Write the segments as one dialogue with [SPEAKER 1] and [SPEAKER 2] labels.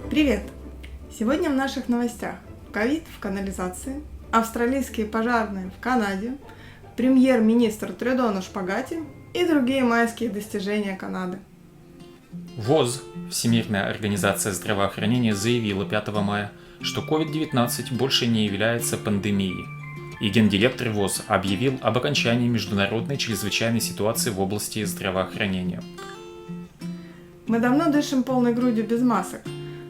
[SPEAKER 1] Привет! Сегодня в наших новостях ковид в канализации, австралийские пожарные в Канаде, премьер-министр Трюдо на шпагате и другие майские достижения Канады.
[SPEAKER 2] ВОЗ, Всемирная организация здравоохранения, заявила 5 мая, что COVID-19 больше не является пандемией. И гендиректор ВОЗ объявил об окончании международной чрезвычайной ситуации в области здравоохранения.
[SPEAKER 1] Мы давно дышим полной грудью без масок,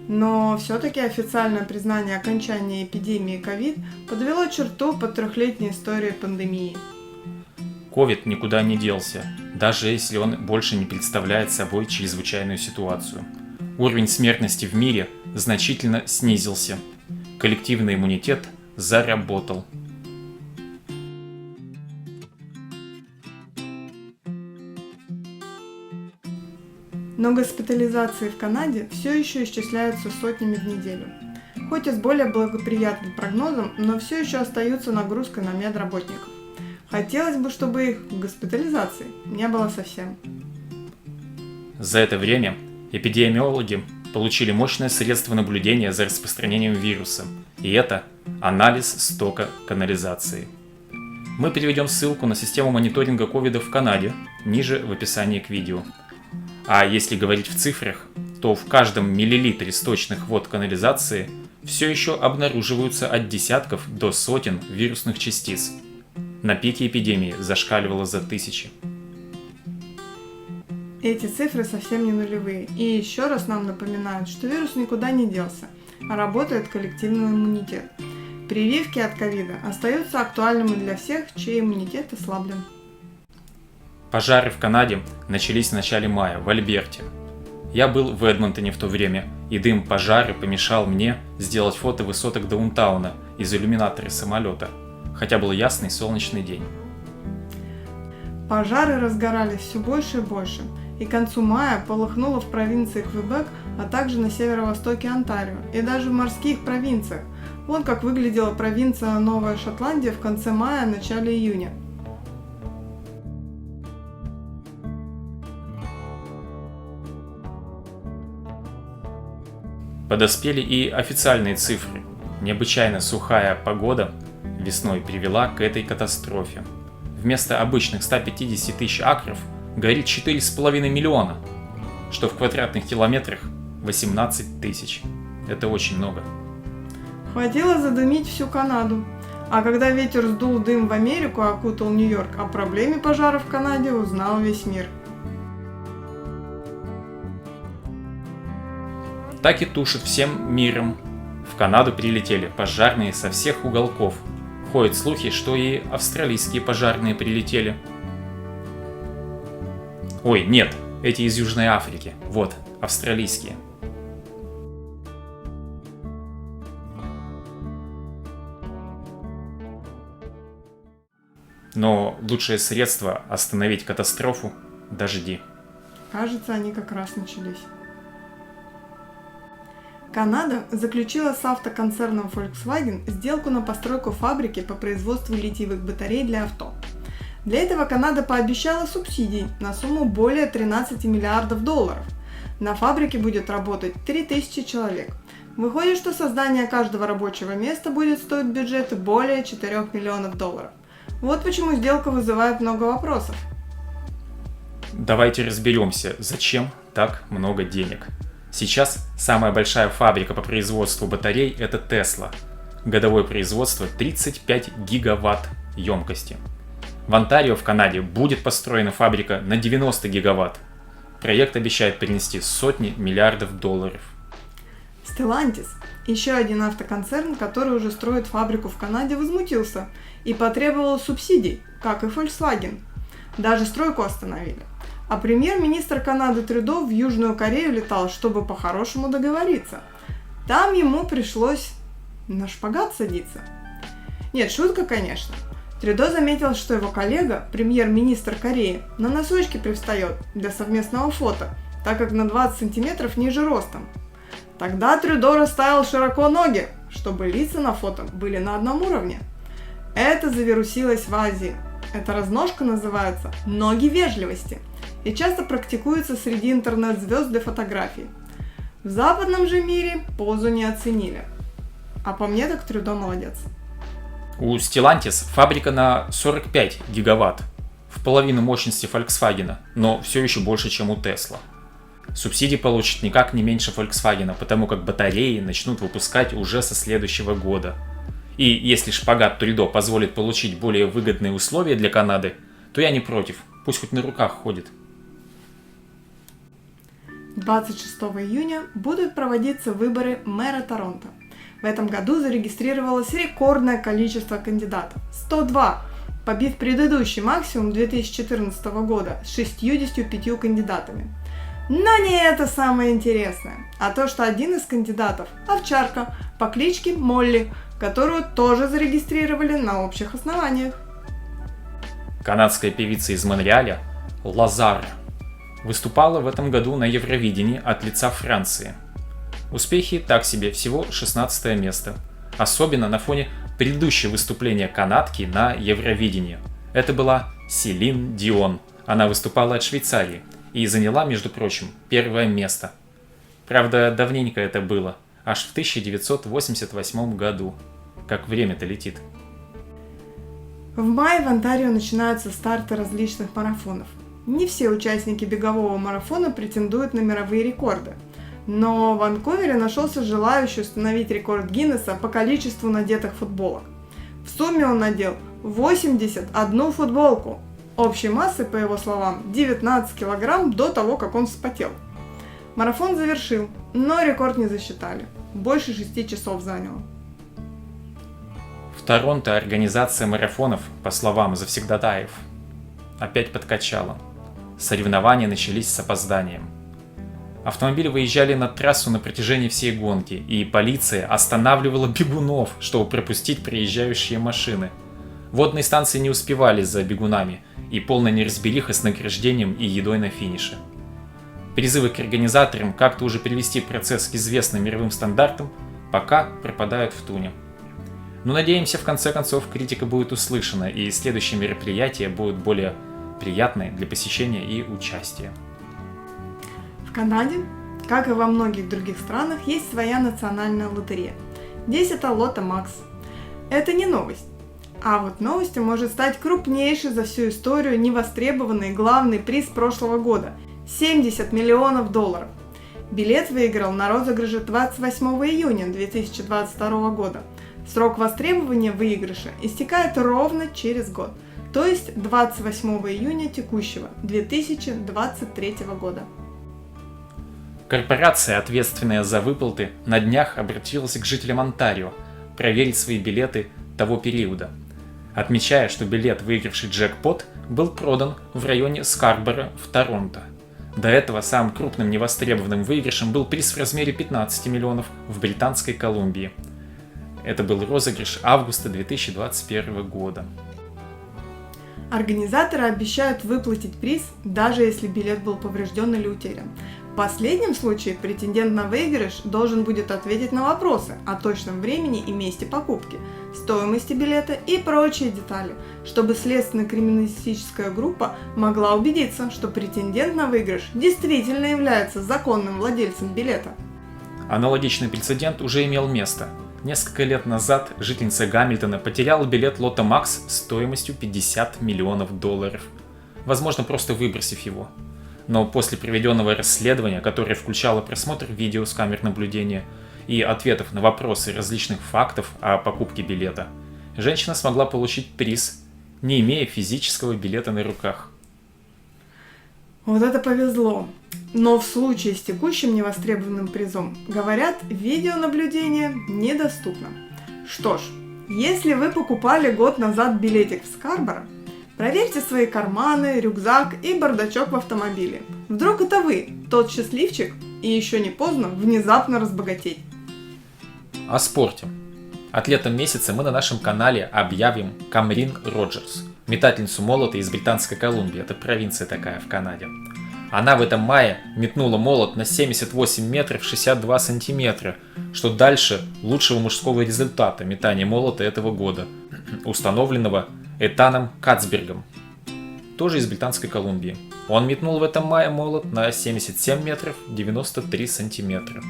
[SPEAKER 1] но все-таки официальное признание окончания эпидемии ковид подвело черту под 3-летней историей пандемии.
[SPEAKER 2] COVID никуда не делся, даже если он больше не представляет собой чрезвычайную ситуацию. Уровень смертности в мире значительно снизился. Коллективный иммунитет заработал.
[SPEAKER 1] Но госпитализации в Канаде все еще исчисляются сотнями в неделю. Хоть и с более благоприятным прогнозом, но все еще остаются нагрузкой на медработников. Хотелось бы, чтобы их госпитализации не было совсем.
[SPEAKER 2] За это время эпидемиологи получили мощное средство наблюдения за распространением вируса, и это анализ стока канализации. Мы переведем ссылку на систему мониторинга ковида в Канаде ниже в описании к видео. А если говорить в цифрах, то в каждом миллилитре сточных вод канализации все еще обнаруживаются от десятков до сотен вирусных частиц. На пике эпидемии зашкаливало за 1000.
[SPEAKER 1] Эти цифры совсем не нулевые, и еще раз нам напоминают, что вирус никуда не делся, а работает коллективный иммунитет. Прививки от ковида остаются актуальными для всех, чей иммунитет ослаблен.
[SPEAKER 2] Пожары в Канаде начались в начале мая в Альберте. Я был в Эдмонтоне в то время, и дым пожара помешал мне сделать фото высоток Даунтауна из иллюминатора самолета, хотя был ясный солнечный день.
[SPEAKER 1] Пожары разгорались все больше и больше, и к концу мая полыхнуло в провинции Квебек, а также на северо-востоке Онтарио, и даже в морских провинциях. Вон как выглядела провинция Новая Шотландия в конце мая, начале июня.
[SPEAKER 2] Подоспели и официальные цифры. Необычайно сухая погода весной привела к этой катастрофе. Вместо обычных 150 тысяч акров горит 4,5 миллиона, что в квадратных километрах 18 тысяч. Это очень много.
[SPEAKER 1] Хватило задымить всю Канаду. А когда ветер сдул дым в Америку и окутал Нью-Йорк, о проблеме пожаров в Канаде узнал весь мир.
[SPEAKER 2] Так и тушит всем миром. В Канаду прилетели пожарные со всех уголков. Ходят слухи, что и австралийские пожарные прилетели. Ой, нет, эти из Южной Африки. Вот, австралийские. Но лучшее средство остановить катастрофу – дожди.
[SPEAKER 1] Кажется, они как раз начались. Канада заключила с автоконцерном Volkswagen сделку на постройку фабрики по производству литиевых батарей для авто. Для этого Канада пообещала субсидий на сумму более 13 миллиардов долларов. На фабрике будет работать 3000 человек. Выходит, что создание каждого рабочего места будет стоить бюджета более 4 миллионов долларов. Вот почему сделка вызывает много вопросов.
[SPEAKER 2] Давайте разберемся, зачем так много денег. Сейчас самая большая фабрика по производству батарей – это Tesla. Годовое производство 35 гигаватт емкости. В Онтарио в Канаде будет построена фабрика на 90 гигаватт. Проект обещает принести сотни миллиардов долларов.
[SPEAKER 1] Stellantis, еще один автоконцерн, который уже строит фабрику в Канаде, возмутился и потребовал субсидий, как и Volkswagen. Даже стройку остановили. А премьер-министр Канады Трюдо в Южную Корею летал, чтобы по-хорошему договориться. Там ему пришлось на шпагат садиться. Нет, шутка, конечно. Трюдо заметил, что его коллега, премьер-министр Кореи, на носочки привстает для совместного фото, так как на 20 сантиметров ниже ростом. Тогда Трюдо расставил широко ноги, чтобы лица на фото были на одном уровне. Это завирусилось в Азии. Эта разножка называется «ноги вежливости» и часто практикуется среди интернет-звезд для фотографий. В западном же мире позу не оценили. А по мне так Трюдо молодец.
[SPEAKER 2] У Stellantis фабрика на 45 гигаватт, в половину мощности Volkswagen, но все еще больше, чем у Tesla. Субсидии получат никак не меньше Volkswagen, потому как батареи начнут выпускать уже со следующего года. И если шпагат Трюдо позволит получить более выгодные условия для Канады, то я не против, пусть хоть на руках ходит.
[SPEAKER 1] 26 июня будут проводиться выборы мэра Торонто. В этом году зарегистрировалось рекордное количество кандидатов – 102, побив предыдущий максимум 2014 года с 65 кандидатами. Но не это самое интересное, а то, что один из кандидатов – овчарка по кличке Молли, которую тоже зарегистрировали на общих основаниях.
[SPEAKER 2] Канадская певица из Монреаля Лазар выступала в этом году на Евровидении от лица Франции. Успехи так себе, всего 16 место. Особенно на фоне предыдущего выступления канадки на Евровидении. Это была Селин Дион. Она выступала от Швейцарии и заняла, между прочим, первое место. Правда, давненько это было, аж в 1988 году. Как время-то летит.
[SPEAKER 1] В мае в Онтарио начинаются старты различных марафонов. Не все участники бегового марафона претендуют на мировые рекорды. Но в Ванкувере нашелся желающий установить рекорд Гиннесса по количеству надетых футболок. В сумме он надел 81 футболку. Общей массы, по его словам, 19 килограмм до того, как он вспотел. Марафон завершил, но рекорд не засчитали. Больше 6 часов заняло.
[SPEAKER 2] В Торонто организация марафонов, по словам завсегдатаев, опять подкачала. Соревнования начались с опозданием. Автомобили выезжали на трассу на протяжении всей гонки, и полиция останавливала бегунов, чтобы пропустить проезжающие машины. Водные станции не успевали за бегунами, и полная неразбериха с награждением и едой на финише. Призывы к организаторам как-то уже привести процесс к известным мировым стандартам пока пропадают в туне. Но надеемся, в конце концов, критика будет услышана, и следующие мероприятия будут более приятные для посещения и участия.
[SPEAKER 1] В Канаде, как и во многих других странах, есть своя национальная лотерея. Здесь это Лото Макс. Это не новость. А вот новостью может стать крупнейший за всю историю невостребованный главный приз прошлого года – 70 миллионов долларов. Билет выиграл на розыгрыше 28 июня 2022 года. Срок востребования выигрыша истекает ровно через год, то есть 28 июня текущего 2023 года.
[SPEAKER 2] Корпорация, ответственная за выплаты, на днях обратилась к жителям Онтарио проверить свои билеты того периода, отмечая, что билет, выигравший джекпот, был продан в районе Скарборо в Торонто. До этого самым крупным невостребованным выигрышем был приз в размере 15 миллионов в Британской Колумбии. Это был розыгрыш августа 2021 года.
[SPEAKER 1] Организаторы обещают выплатить приз, даже если билет был поврежден или утерян. В последнем случае претендент на выигрыш должен будет ответить на вопросы о точном времени и месте покупки, стоимости билета и прочие детали, чтобы следственно-криминалистическая группа могла убедиться, что претендент на выигрыш действительно является законным владельцем билета.
[SPEAKER 2] Аналогичный прецедент уже имел место. Несколько лет назад жительница Гамильтона потеряла билет Лото Макс стоимостью 50 миллионов долларов, возможно, просто выбросив его. Но после проведенного расследования, которое включало просмотр видео с камер наблюдения и ответов на вопросы различных фактов о покупке билета, женщина смогла получить приз, не имея физического билета на руках.
[SPEAKER 1] Вот это повезло. Но в случае с текущим невостребованным призом, говорят, видеонаблюдение недоступно. Что ж, если вы покупали год назад билетик в Скарборо, проверьте свои карманы, рюкзак и бардачок в автомобиле. Вдруг это вы, тот счастливчик, и еще не поздно внезапно разбогатеть.
[SPEAKER 2] О спорте. Атлетом месяца мы на нашем канале объявим Камрин Роджерс, метательницу молота из Британской Колумбии, это провинция такая в Канаде. Она в этом мае метнула молот на 78 метров 62 сантиметра, что дальше лучшего мужского результата метания молота этого года, установленного Этаном Кацбергом. тоже из Британской Колумбии. Он метнул в этом мае молот на 77 метров 93 сантиметра.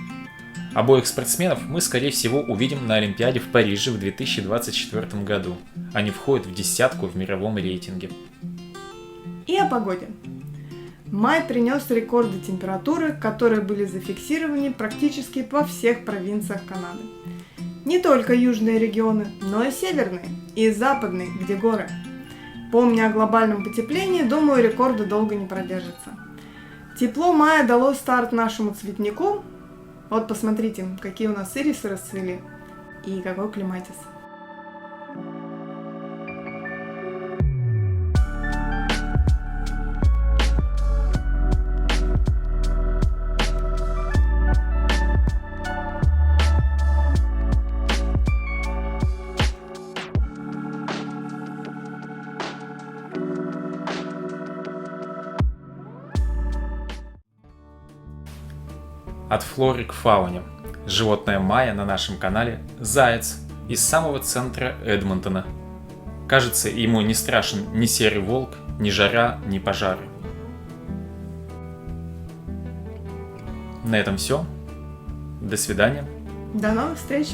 [SPEAKER 2] Обоих спортсменов мы, скорее всего, увидим на Олимпиаде в Париже в 2024 году. Они входят в десятку в мировом рейтинге.
[SPEAKER 1] И о погоде. Май принес рекорды температуры, которые были зафиксированы практически во всех провинциях Канады. Не только южные регионы, но и северные, и западные, где горы. Помня о глобальном потеплении, думаю, рекорды долго не продержатся. Тепло мая дало старт нашему цветнику. Вот посмотрите, какие у нас ирисы расцвели и какой клематис.
[SPEAKER 2] От флоры к фауне. Животное мая на нашем канале – заяц из самого центра Эдмонтона. Кажется, ему не страшен ни серый волк, ни жара, ни пожары. На этом все. До свидания.
[SPEAKER 1] До новых встреч!